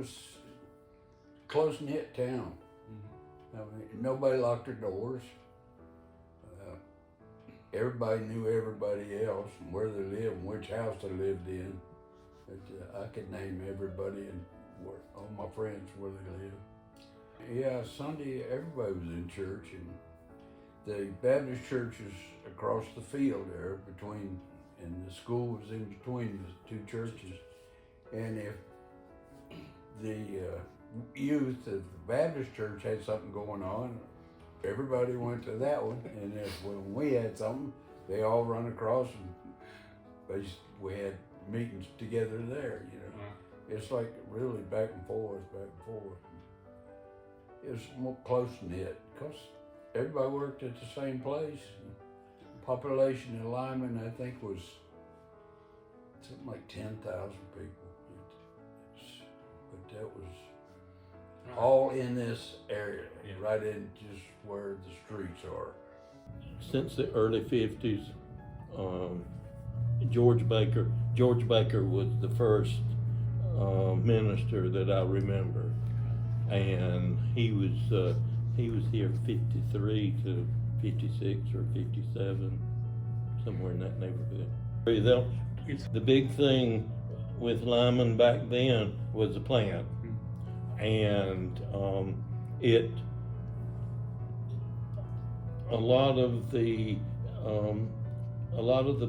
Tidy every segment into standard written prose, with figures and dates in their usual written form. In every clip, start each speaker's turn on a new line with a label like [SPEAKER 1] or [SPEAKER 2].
[SPEAKER 1] was close-knit town. I mean, nobody locked their doors. Everybody knew everybody else and where they lived and which house they lived in. But, I could name everybody and all my friends where they lived. Yeah, Sunday everybody was in church, and the Baptist church is across the field there and the school was in between the two churches. And if the youth of the Baptist church had something going on, everybody went to that one. And if when we had something, they all run across and we had meetings together there, you know. It's like really back and forth. It was more close-knit because everybody worked at the same place. Population in Lyman, I think, was something like 10,000 people. But that was all in this area, right in just where the streets are.
[SPEAKER 2] Since the early 50s, George Baker was the first minister that I remember, and he was here 53 to 56 or 57, somewhere in that neighborhood. The big thing with Lyman back then was the plant, and a lot of the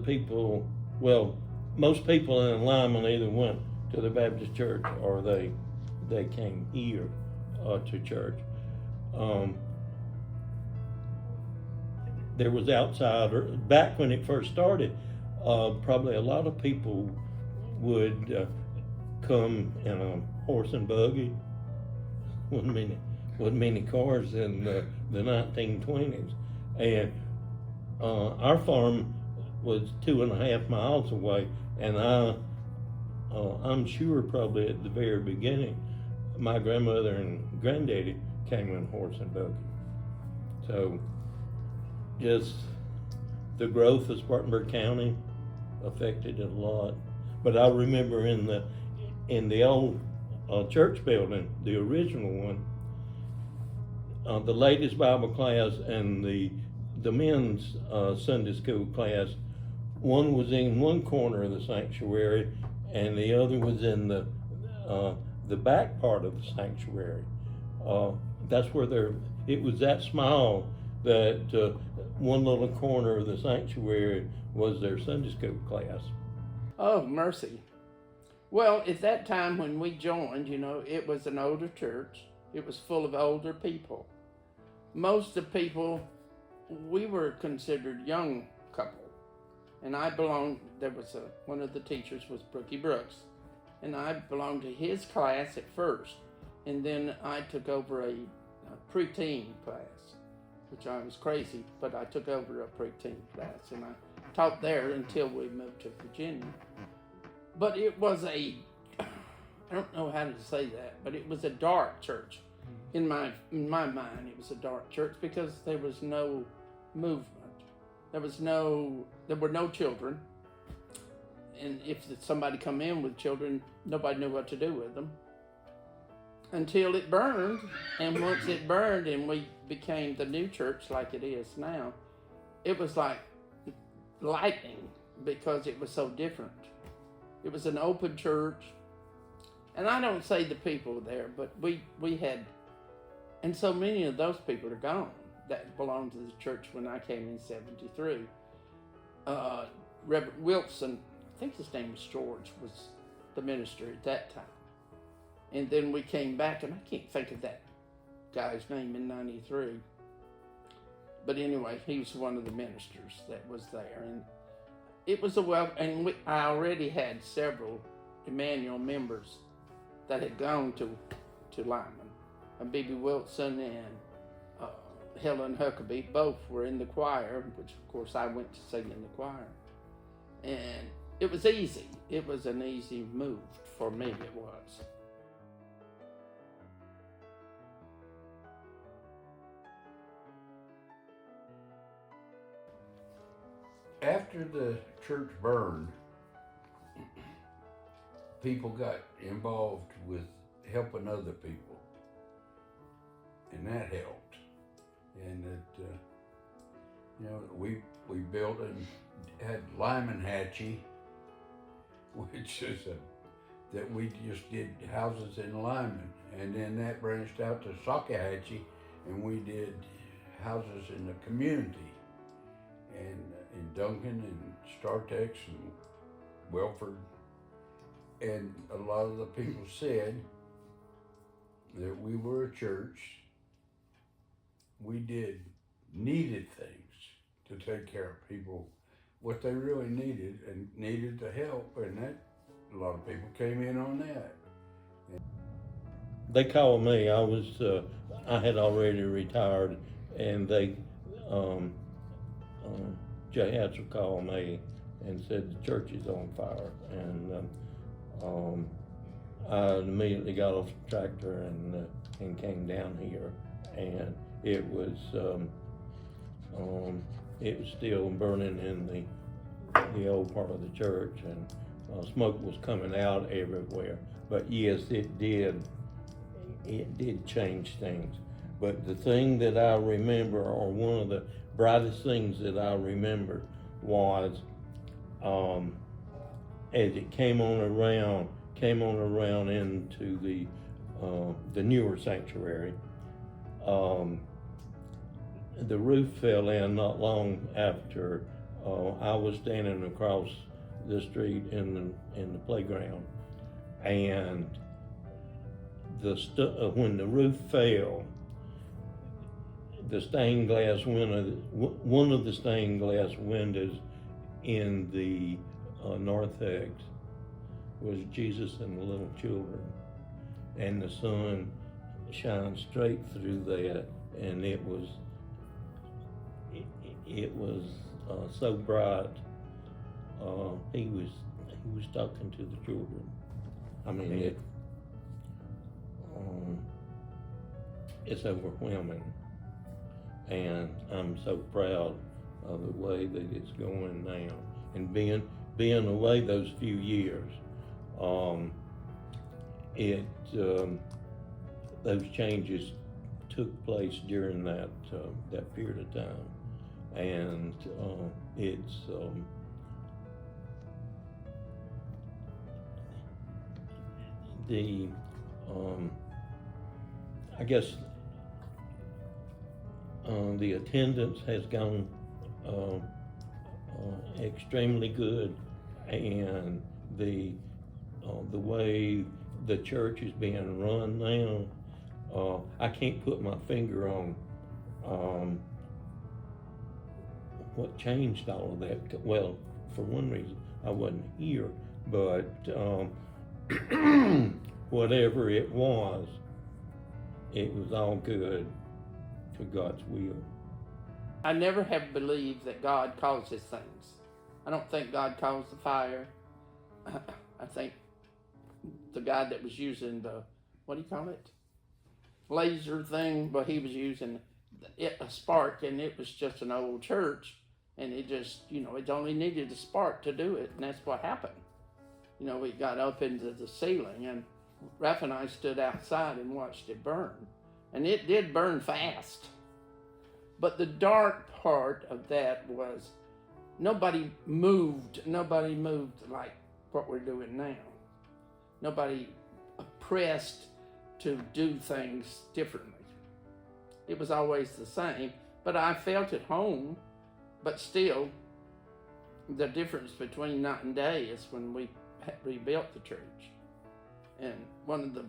[SPEAKER 2] people, well, most people in Lyman either went to the Baptist church or they came here to church. There was back when it first started, probably a lot of people would come in a horse and buggy. Wasn't many cars in the 1920s, and our farm was 2.5 miles away, and I'm sure probably at the very beginning, my grandmother and granddaddy came in horse and buggy. So just the growth of Spartanburg County affected it a lot. But I remember in the old church building, the original one, the ladies' Bible class and the men's Sunday school class, one was in one corner of the sanctuary and the other was in the back part of the sanctuary. That's where it was that small that one little corner of the sanctuary was their Sunday school class.
[SPEAKER 3] Oh, mercy. Well, at that time when we joined, it was an older church. It was full of older people. Most of the people, we were considered young couple. And I belonged, one of the teachers was Brookie Brooks. And I belonged to his class at first. And then I took over a preteen class, which I was crazy, but I took over a preteen class. And I taught there until we moved to Virginia. But it was I don't know how to say that, but it was a dark church. In my mind, it was a dark church because there was no movement. There were no children. And if somebody come in with children, nobody knew what to do with them. Until it burned, and once it burned and we became the new church like it is now, it was like lightning because it was so different. It was an open church, and I don't say the people there, but we had, and so many of those people are gone that belonged to the church when I came in '73. Reverend Wilson, I think his name was George, was the minister at that time. And then we came back, and I can't think of that guy's name in '93. But anyway, he was one of the ministers that was there. And it was I already had several Emmanuel members that had gone to Lyman. Bibi Wilson and Helen Huckabee, both were in the choir, which of course I went to sing in the choir. And it was easy. It was an easy move for me, it was.
[SPEAKER 1] After the church burned, people got involved with helping other people, and that helped. And that you know, we built and had Lyman Hatchie, which is that we just did houses in Lyman, and then that branched out to Sockahatchee, and we did houses in the community, and in Duncan and Startex and Welford. And a lot of the people said that we were a church. We did needed things to take care of people, what they really needed, and needed the help, and that a lot of people came in on that.
[SPEAKER 2] They called me. I had already retired, and Jay Hatcher called me and said the church is on fire, and I immediately got off the tractor and came down here, and it was still burning in the old part of the church, and smoke was coming out everywhere. But yes, it did change things. But the thing that I remember, or one of the brightest things that I remembered, was as it came on around into the newer sanctuary. The roof fell in not long after I was standing across the street in the playground, and when the roof fell, the stained glass window, one of the stained glass windows in the narthex was Jesus and the little children, and the sun shined straight through that, and it was so bright. He was talking to the children. I mean, it's overwhelming, and I'm so proud of the way that it's going now. And being away those few years, those changes took place during that period of time, and it's I guess the attendance has gone extremely good, and the way the church is being run now, I can't put my finger on what changed all of that. Well, for one reason, I wasn't here, but whatever it was all good to God's will.
[SPEAKER 3] I never have believed that God causes things. I don't think God caused the fire. I think the guy that was using the, what do you call it? Laser thing, but he was using a spark, and it was just an old church, and it just, it only needed a spark to do it, and that's what happened. We got up into the ceiling, and Raph and I stood outside and watched it burn, and it did burn fast. But the dark part of that was nobody moved like what we're doing now. Nobody pressed to do things differently. It was always the same, but I felt at home. But still, the difference between night and day is when we rebuilt the church. And one of the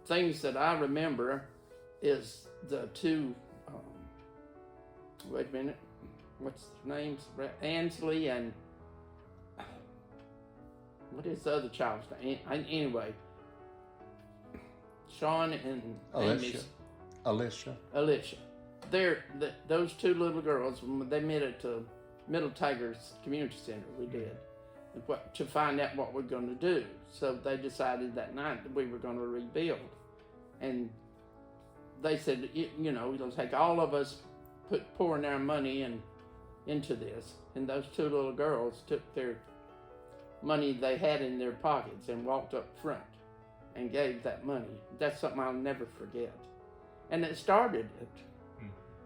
[SPEAKER 3] things that I remember is the two, wait a minute, what's their names? Ansley and, what is the other child's name? Anyway, Sean and
[SPEAKER 4] Alicia.
[SPEAKER 3] Those two little girls, they met at Middle Tigers Community Center, we did, to find out what we're going to do. So they decided that night that we were going to rebuild. And they said, it'll take all of us pouring our money into this. And those two little girls took their money they had in their pockets and walked up front. and gave that money. That's something I'll never forget. And it started it.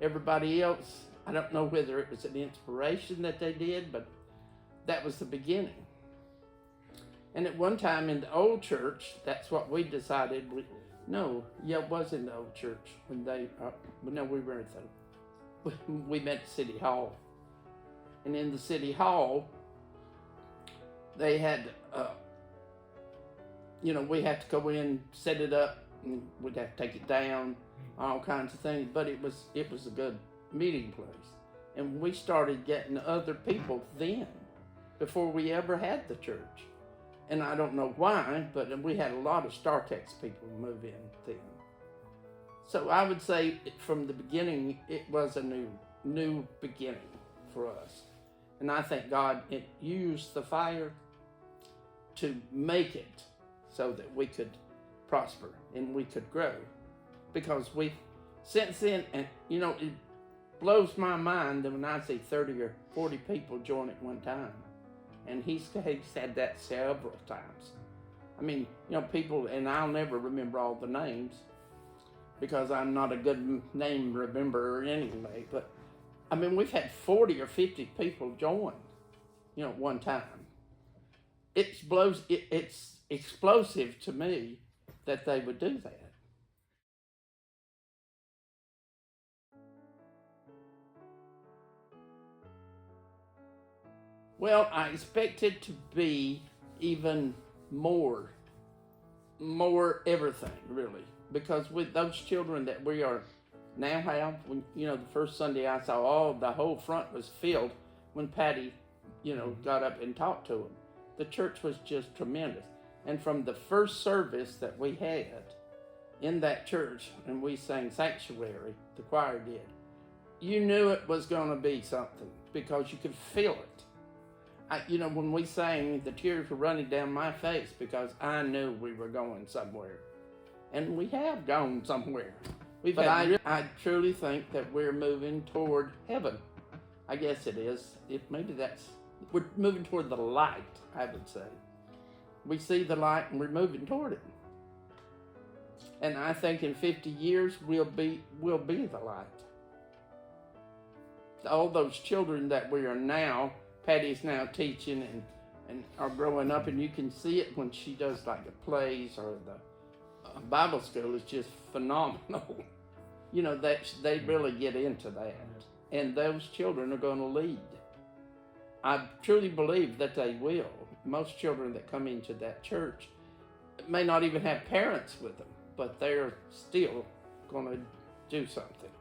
[SPEAKER 3] Everybody else, I don't know whether it was an inspiration that they did, but that was the beginning. And at one time in the old church, that's what we decided. It was in the old church when we were at we met at City Hall. And in the City Hall, they had, we had to go in, set it up, and we'd have to take it down, all kinds of things. But it was a good meeting place. And we started getting other people then, before we ever had the church. And I don't know why, but we had a lot of StarTex people move in then. So I would say from the beginning, it was a new beginning for us. And I thank God it used the fire to make it so that we could prosper and we could grow. Because since then, and it blows my mind that when I see 30 or 40 people join at one time. And he's had that several times. I mean, people, and I'll never remember all the names because I'm not a good name rememberer anyway. But I mean, we've had 40 or 50 people join, at one time. It's explosive to me that they would do that. Well, I expect it to be even more everything, really. Because with those children that we are now have, the first Sunday I saw, the whole front was filled when Patty, got up and talked to them. The church was just tremendous. And from the first service that we had in that church, and we sang Sanctuary, the choir did, you knew it was going to be something because you could feel it. When we sang, the tears were running down my face because I knew we were going somewhere. And we have gone somewhere. I truly think that we're moving toward heaven. I guess it is. We're moving toward the light, I would say. We see the light and we're moving toward it. And I think in 50 years, we'll be the light. All those children that we are now, Patty's now teaching and are growing up, and you can see it when she does like the plays or the Bible school is just phenomenal. They really get into that, and those children are going to lead. I truly believe that they will. Most children that come into that church may not even have parents with them, but they're still going to do something.